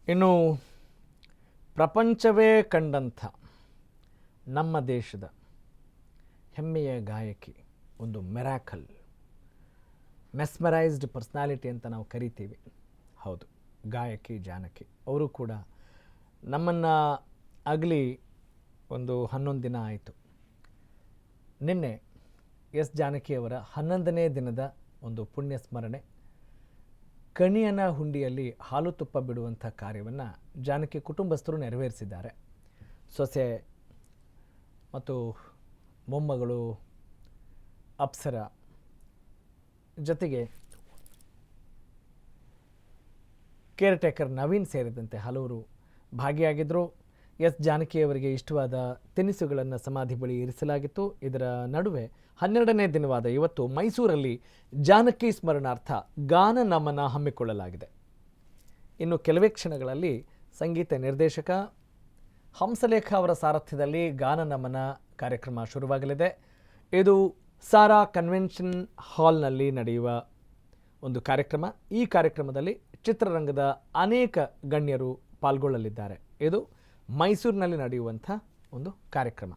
ಇನ್ನು ಪ್ರಪಂಚವೇ ಕಂಡಂಥ ನಮ್ಮ ದೇಶದ ಹೆಮ್ಮೆಯ ಗಾಯಕಿ, ಒಂದು ಮಿರಾಕಲ್, ಮೆಸ್ಮರೈಸ್ಡ್ ಪರ್ಸ್ನಾಲಿಟಿ ಅಂತ ನಾವು ಕರಿತೀವಿ. ಹೌದು, ಗಾಯಕಿ ಜಾನಕಿ ಅವರು ಕೂಡ ನಮ್ಮನ್ನು ಆಗಲಿ ಒಂದು 11 ದಿನ ಆಯಿತು. ನಿನ್ನೆ ಎಸ್ ಜಾನಕಿಯವರ 11ನೇ ದಿನದ ಒಂದು ಪುಣ್ಯ ಸ್ಮರಣೆ. ಕಣಿಯನ ಹುಂಡಿಯಲ್ಲಿ ಹಾಲು ತುಪ್ಪ ಬಿಡುವಂಥ ಕಾರ್ಯವನ್ನು ಜಾನಕಿ ಕುಟುಂಬಸ್ಥರು ನೆರವೇರಿಸಿದ್ದಾರೆ. ಸೊಸೆ ಮತ್ತು ಮೊಮ್ಮಗಳು ಅಪ್ಸರ ಜೊತೆಗೆ ಕೇರ್ ಟೇಕರ್ ನವೀನ್ ಸೇರಿದಂತೆ ಹಲವರು ಭಾಗಿಯಾಗಿದ್ದರು. ಎಸ್ ಜಾನಕಿಯವರಿಗೆ ಇಷ್ಟವಾದ ತಿನಿಸುಗಳನ್ನು ಸಮಾಧಿ ಬಳಿ ಇರಿಸಲಾಗಿತ್ತು. ಇದರ ನಡುವೆ 12ನೇ ದಿನವಾದ ಇವತ್ತು ಮೈಸೂರಲ್ಲಿ ಜಾನಕಿ ಸ್ಮರಣಾರ್ಥ ಗಾನ ನಮನ ಹಮ್ಮಿಕೊಳ್ಳಲಾಗಿದೆ. ಇನ್ನು ಕೆಲವೇ ಕ್ಷಣಗಳಲ್ಲಿ ಸಂಗೀತ ನಿರ್ದೇಶಕ ಹಂಸಲೇಖ ಅವರ ಸಾರಥ್ಯದಲ್ಲಿ ಗಾನ ನಮನ ಕಾರ್ಯಕ್ರಮ ಶುರುವಾಗಲಿದೆ. ಇದು ಸಾರಾ ಕನ್ವೆನ್ಷನ್ ಹಾಲ್ನಲ್ಲಿ ನಡೆಯುವ ಒಂದು ಕಾರ್ಯಕ್ರಮ. ಈ ಕಾರ್ಯಕ್ರಮದಲ್ಲಿ ಚಿತ್ರರಂಗದ ಅನೇಕ ಗಣ್ಯರು ಪಾಲ್ಗೊಳ್ಳಲಿದ್ದಾರೆ. ಇದು ಮೈಸೂರಿನಲ್ಲಿ ನಡೆಯುವಂಥ ಒಂದು ಕಾರ್ಯಕ್ರಮ.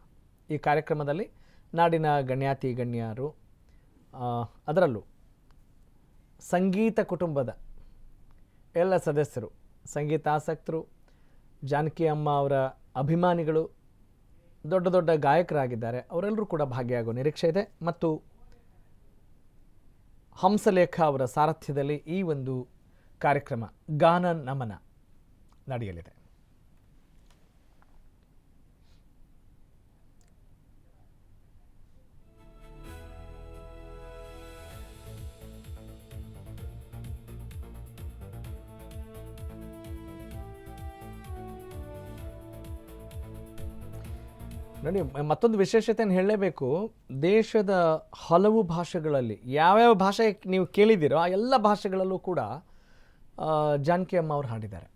ಈ ಕಾರ್ಯಕ್ರಮದಲ್ಲಿ ನಾಡಿನ ಗಣ್ಯಾತಿ ಗಣ್ಯರು, ಅದರಲ್ಲೂ ಸಂಗೀತ ಕುಟುಂಬದ ಎಲ್ಲ ಸದಸ್ಯರು, ಸಂಗೀತಾಸಕ್ತರು, ಜಾನಕಿ ಅಮ್ಮ ಅವರ ಅಭಿಮಾನಿಗಳು, ದೊಡ್ಡ ದೊಡ್ಡ ಗಾಯಕರಾಗಿದ್ದಾರೆ, ಅವರೆಲ್ಲರೂ ಕೂಡ ಭಾಗಿಯಾಗುವ ನಿರೀಕ್ಷೆ ಇದೆ. ಮತ್ತು ಹಂಸಲೇಖ ಅವರ ಸಾರಥ್ಯದಲ್ಲಿ ಈ ಒಂದು ಕಾರ್ಯಕ್ರಮ ಗಾನ ನಮನ ನಡೆಯಲಿದೆ. ನೋಡಿ, ಮತ್ತೊಂದು ವಿಶೇಷತೆಯನ್ನು ಹೇಳಲೇಬೇಕು. ದೇಶದ ಹಲವು ಭಾಷೆಗಳಲ್ಲಿ ಯಾವ್ಯಾವ ಭಾಷೆ ನೀವು ಕೇಳಿದ್ದೀರೋ ಆ ಎಲ್ಲ ಭಾಷೆಗಳಲ್ಲೂ ಕೂಡ ಜಾನಕಿ ಅಮ್ಮ ಅವರು ಹಾಡಿದ್ದಾರೆ.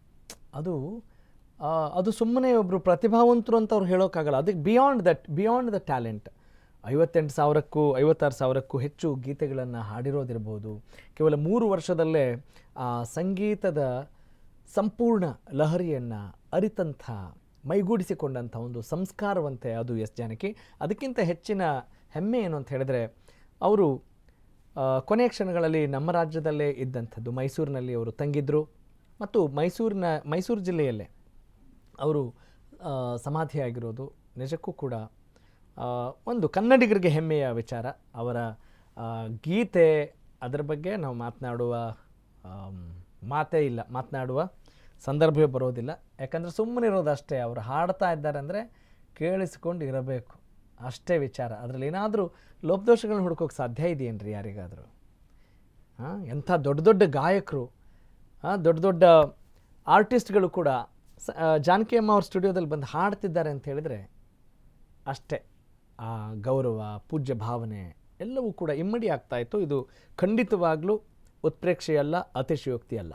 ಅದು ಸುಮ್ಮನೆ ಒಬ್ಬರು ಪ್ರತಿಭಾವಂತರು ಅಂತ ಅವ್ರು ಹೇಳೋಕ್ಕಾಗಲ್ಲ. ಅದಕ್ಕೆ ಬಿಯಾಂಡ್ ದ ಟ್ಯಾಲೆಂಟ್ 56,000ಕ್ಕೂ ಹೆಚ್ಚು ಗೀತೆಗಳನ್ನು ಹಾಡಿರೋದಿರ್ಬೋದು. ಕೇವಲ 3 ವರ್ಷದಲ್ಲೇ ಸಂಗೀತದ ಸಂಪೂರ್ಣ ಲಹರಿಯನ್ನು ಅರಿತಂಥ, ಮೈಗೂಡಿಸಿಕೊಂಡಂಥ ಒಂದು ಸಂಸ್ಕಾರವಂತೆ ಅದು ಎಸ್ ಜಾನಕಿ. ಅದಕ್ಕಿಂತ ಹೆಚ್ಚಿನ ಹೆಮ್ಮೆ ಏನು ಅಂತ ಹೇಳಿದ್ರೆ, ಅವರು ಕೊನೆಯ ಕ್ಷಣಗಳಲ್ಲಿ ನಮ್ಮ ರಾಜ್ಯದಲ್ಲೇ ಇದ್ದಂಥದ್ದು, ಮೈಸೂರಿನಲ್ಲಿ ಅವರು ತಂಗಿದ್ರು ಮತ್ತು ಮೈಸೂರು ಜಿಲ್ಲೆಯಲ್ಲೇ ಅವರು ಸಮಾಧಿಯಾಗಿರೋದು ನಿಜಕ್ಕೂ ಕೂಡ ಒಂದು ಕನ್ನಡಿಗರಿಗೆ ಹೆಮ್ಮೆಯ ವಿಚಾರ. ಅವರ ಗೀತೆ, ಅದರ ಬಗ್ಗೆ ನಾವು ಮಾತನಾಡುವ ಸಂದರ್ಭವೇ ಬರೋದಿಲ್ಲ. ಯಾಕಂದರೆ ಸುಮ್ಮನೆ ಇರೋದಷ್ಟೇ. ಅವರು ಹಾಡ್ತಾ ಇದ್ದಾರೆ ಅಂದರೆ ಕೇಳಿಸ್ಕೊಂಡು ಇರಬೇಕು, ಅಷ್ಟೇ ವಿಚಾರ. ಅದರಲ್ಲಿ ಏನಾದರೂ ಲೋಪದೋಷಗಳನ್ನ ಹುಡ್ಕೋಕ್ಕೆ ಸಾಧ್ಯ ಇದೆಯೇನ್ರಿ ಯಾರಿಗಾದರೂ? ಎಂಥ ದೊಡ್ಡ ದೊಡ್ಡ ಗಾಯಕರು, ದೊಡ್ಡ ದೊಡ್ಡ ಆರ್ಟಿಸ್ಟ್ಗಳು ಕೂಡ ಜಾನಕಿ ಅಮ್ಮ ಅವ್ರ ಸ್ಟುಡಿಯೋದಲ್ಲಿ ಬಂದು ಹಾಡ್ತಿದ್ದಾರೆ ಅಂತ ಹೇಳಿದರೆ ಅಷ್ಟೇ ಆ ಗೌರವ, ಪೂಜ್ಯ ಭಾವನೆ ಎಲ್ಲವೂ ಕೂಡ ಇಮ್ಮಡಿ ಆಗ್ತಾಯಿತ್ತು. ಇದು ಖಂಡಿತವಾಗ್ಲೂ ಉತ್ಪ್ರೇಕ್ಷೆಯಲ್ಲ, ಅತಿಶಯೋಕ್ತಿಯಲ್ಲ.